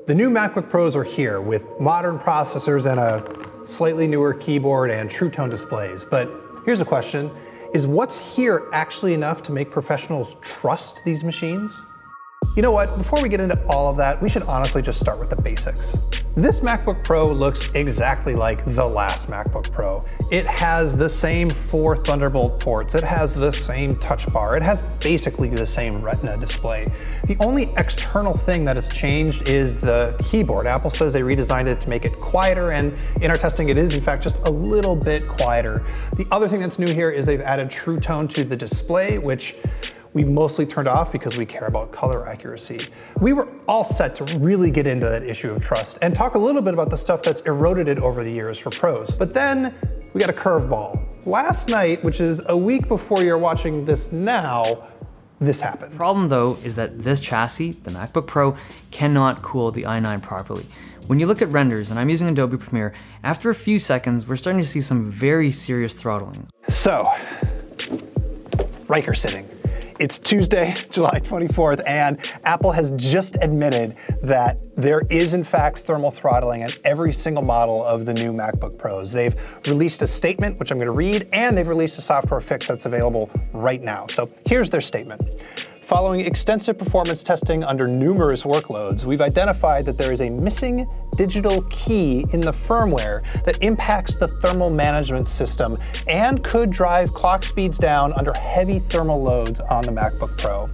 The new MacBook Pros are here with modern processors and a slightly newer keyboard and True Tone displays. But here's a question. Is what's here actually enough to make professionals trust these machines? You know what, before we get into all of that, we should honestly just start with the basics. This MacBook Pro looks exactly like the last MacBook Pro. It has the same 4 Thunderbolt ports, it has the same touch bar, it has basically the same Retina display. The only external thing that has changed is the keyboard. Apple says they redesigned it to make it quieter, and in our testing it is in fact just a little bit quieter. The other thing that's new here is they've added True Tone to the display, which we've mostly turned off because we care about color accuracy. We were all set to really get into that issue of trust and talk a little bit about the stuff that's eroded it over the years for pros. But then we got a curveball. Last night, which is a week before you're watching this now, this happened. The problem though is that this chassis, the MacBook Pro, cannot cool the i9 properly. When you look at renders, and I'm using Adobe Premiere, after a few seconds, we're starting to see some very serious throttling. So, Riker sitting. It's Tuesday, July 24th, and Apple has just admitted that there is in fact thermal throttling at every single model of the new MacBook Pros. They've released a statement, which I'm gonna read, and they've released a software fix that's available right now. So here's their statement. Following extensive performance testing under numerous workloads, we've identified that there is a missing digital key in the firmware that impacts the thermal management system and could drive clock speeds down under heavy thermal loads on the MacBook Pro.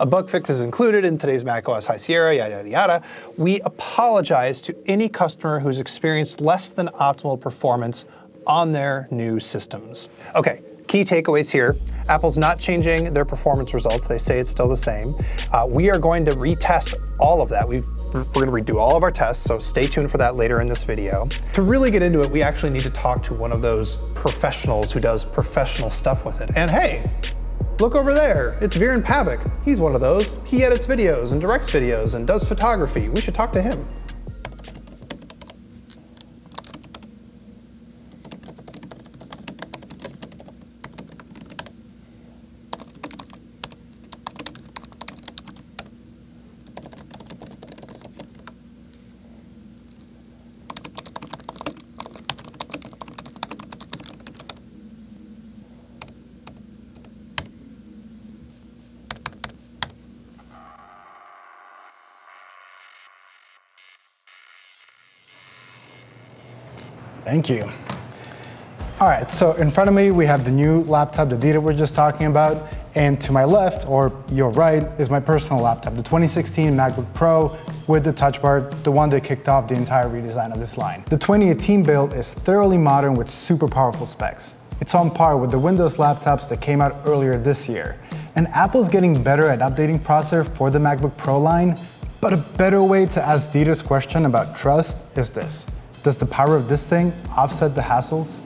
A bug fix is included in today's macOS High Sierra, yada, yada, yada. We apologize to any customer who's experienced less than optimal performance on their new systems. Okay. Key takeaways here. Apple's not changing their performance results. They say it's still the same. We are going to retest all of that. We're going to redo all of our tests, so stay tuned for that later in this video. To really get into it, we actually need to talk to one of those professionals who does professional stuff with it. And hey, look over there. It's Viren Pavik. He's one of those. He edits videos and directs videos and does photography. We should talk to him. Thank you. All right, so in front of me, we have the new laptop, the Dita we're just talking about, and to my left, or your right, is my personal laptop, the 2016 MacBook Pro with the touch bar, the one that kicked off the entire redesign of this line. The 2018 build is thoroughly modern with super powerful specs. It's on par with the Windows laptops that came out earlier this year. And Apple's getting better at updating processor for the MacBook Pro line, but a better way to ask Dita's question about trust is this. Does the power of this thing offset the hassles?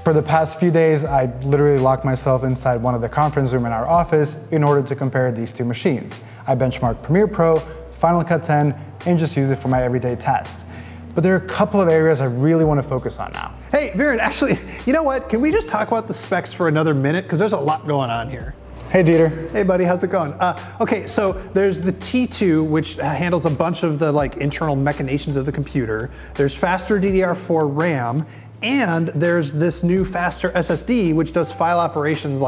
For the past few days, I literally locked myself inside one of the conference rooms in our office in order to compare these two machines. I benchmarked Premiere Pro, Final Cut 10, and just use it for my everyday tasks. But there are a couple of areas I really want to focus on now. Hey, Viren, actually, you know what? Can we just talk about the specs for another minute? Because there's a lot going on here. Hey, Dieter. Hey, buddy, how's it going? Okay, so there's the T2, which handles a bunch of the internal machinations of the computer. There's faster DDR4 RAM, and there's this new faster SSD, which does file operations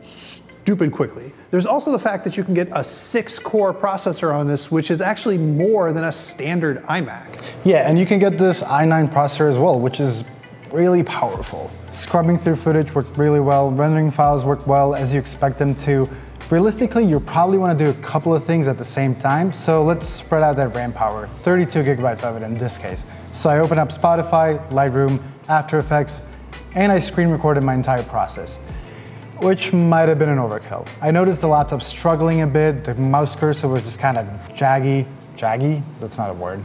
stupid quickly. There's also the fact that you can get a 6-core processor on this, which is actually more than a standard iMac. Yeah, and you can get this i9 processor as well, which is really powerful. Scrubbing through footage worked really well, rendering files worked well as you expect them to. Realistically, you probably want to do a couple of things at the same time, so let's spread out that RAM power, 32 gigabytes of it in this case. So I opened up Spotify, Lightroom, After Effects, and I screen recorded my entire process, which might have been an overkill. I noticed the laptop struggling a bit, the mouse cursor was just kind of jaggy? That's not a word.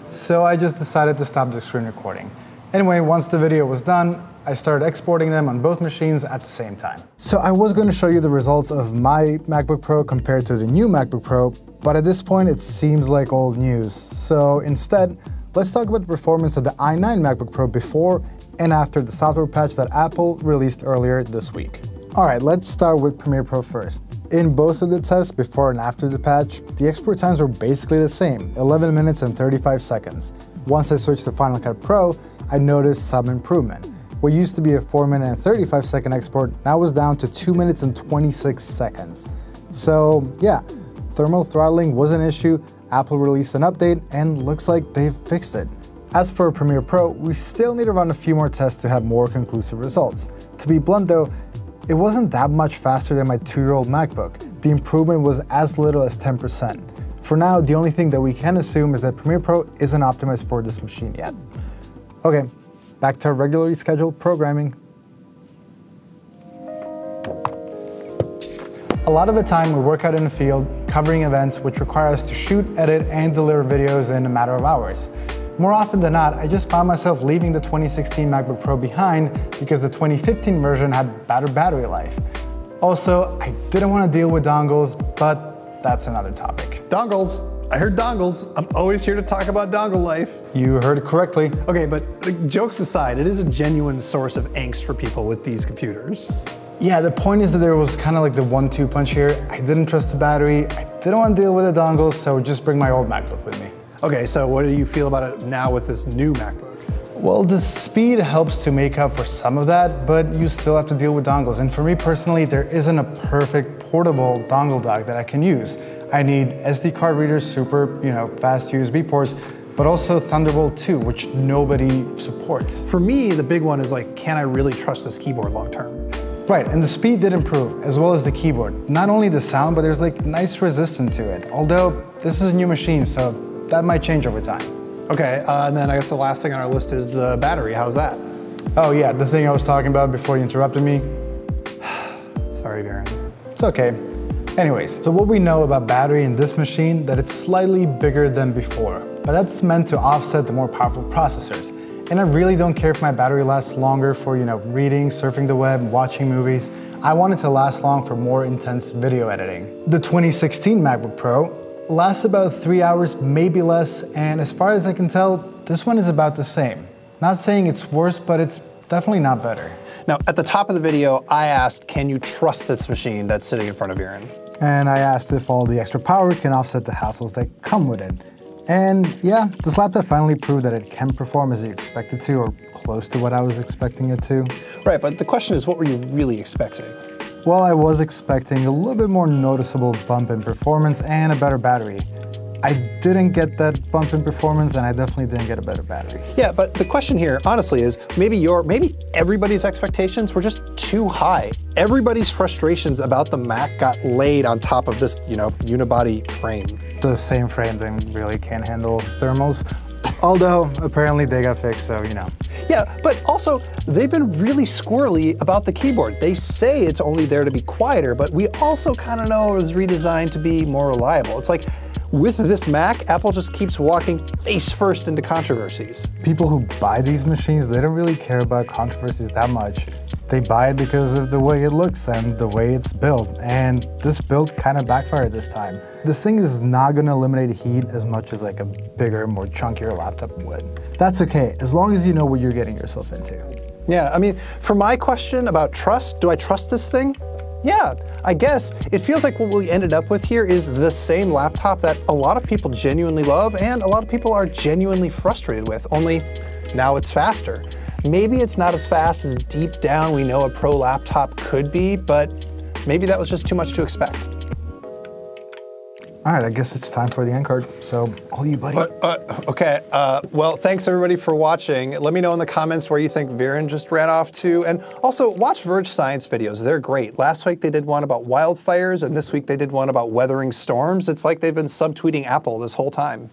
So I just decided to stop the screen recording. Anyway, once the video was done, I started exporting them on both machines at the same time. So I was going to show you the results of my MacBook Pro compared to the new MacBook Pro, but at this point it seems like old news. So instead, let's talk about the performance of the i9 MacBook Pro before and after the software patch that Apple released earlier this week. All right, let's start with Premiere Pro first. In both of the tests, before and after the patch, the export times were basically the same, 11 minutes and 35 seconds. Once I switched to Final Cut Pro, I noticed some improvement. What used to be a 4-minute and 35-second export now was down to 2 minutes and 26 seconds. So yeah, thermal throttling was an issue, Apple released an update, and looks like they've fixed it. As for Premiere Pro, we still need to run a few more tests to have more conclusive results. To be blunt though, it wasn't that much faster than my 2-year-old MacBook. The improvement was as little as 10%. For now, the only thing that we can assume is that Premiere Pro isn't optimized for this machine yet. Okay, back to our regularly scheduled programming. A lot of the time we work out in the field, covering events which require us to shoot, edit, and deliver videos in a matter of hours. More often than not, I just found myself leaving the 2016 MacBook Pro behind because the 2015 version had better battery life. Also, I didn't want to deal with dongles, but that's another topic. Dongles. I heard dongles. I'm always here to talk about dongle life. You heard it correctly. Okay, but jokes aside, it is a genuine source of angst for people with these computers. Yeah, the point is that there was kind of like the 1-2 punch here. I didn't trust the battery, I didn't want to deal with the dongles, so just bring my old MacBook with me. Okay, so what do you feel about it now with this new MacBook? Well, the speed helps to make up for some of that, but you still have to deal with dongles. And for me personally, there isn't a perfect portable dongle dock that I can use. I need SD card readers, super, fast USB ports, but also Thunderbolt 2, which nobody supports. For me, the big one is like, can I really trust this keyboard long term? Right, and the speed did improve, as well as the keyboard. Not only the sound, but there's like nice resistance to it. Although, this is a new machine, so that might change over time. Okay, and then I guess the last thing on our list is the battery. How's that? Oh yeah, the thing I was talking about before you interrupted me. Sorry, Darren. It's okay. Anyways, so what we know about battery in this machine, that it's slightly bigger than before, but that's meant to offset the more powerful processors. And I really don't care if my battery lasts longer for, reading, surfing the web, watching movies. I want it to last long for more intense video editing. The 2016 MacBook Pro lasts about 3 hours, maybe less, and as far as I can tell, this one is about the same. Not saying it's worse, but it's definitely not better. Now, at the top of the video, I asked, can you trust this machine that's sitting in front of Darren? And I asked if all the extra power can offset the hassles that come with it. And yeah, this laptop finally proved that it can perform as you expect it to, or close to what I was expecting it to. Right, but the question is, what were you really expecting? Well, I was expecting a little bit more noticeable bump in performance and a better battery. I didn't get that bump in performance, and I definitely didn't get a better battery. Yeah, but the question here, honestly, is maybe everybody's expectations were just too high. Everybody's frustrations about the Mac got laid on top of this, unibody frame. The same frame thing really can't handle thermals. Although, apparently they got fixed, so Yeah, but also, they've been really squirrely about the keyboard. They say it's only there to be quieter, but we also kind of know it was redesigned to be more reliable. It's like, with this Mac, Apple just keeps walking face first into controversies. People who buy these machines, they don't really care about controversies that much. They buy it because of the way it looks and the way it's built, and this build kind of backfired this time. This thing is not going to eliminate heat as much as like a bigger, more chunkier laptop would. That's okay, as long as you know what you're getting yourself into. Yeah, I mean, for my question about trust, do I trust this thing? Yeah, I guess. It feels like what we ended up with here is the same laptop that a lot of people genuinely love and a lot of people are genuinely frustrated with, only now it's faster. Maybe it's not as fast as deep down we know a Pro laptop could be, but maybe that was just too much to expect. All right, I guess it's time for the end card. So, all you, buddy. Okay, well, thanks everybody for watching. Let me know in the comments where you think Viren just ran off to. And also, watch Verge science videos. They're great. Last week they did one about wildfires, and this week they did one about weathering storms. It's like they've been subtweeting Apple this whole time.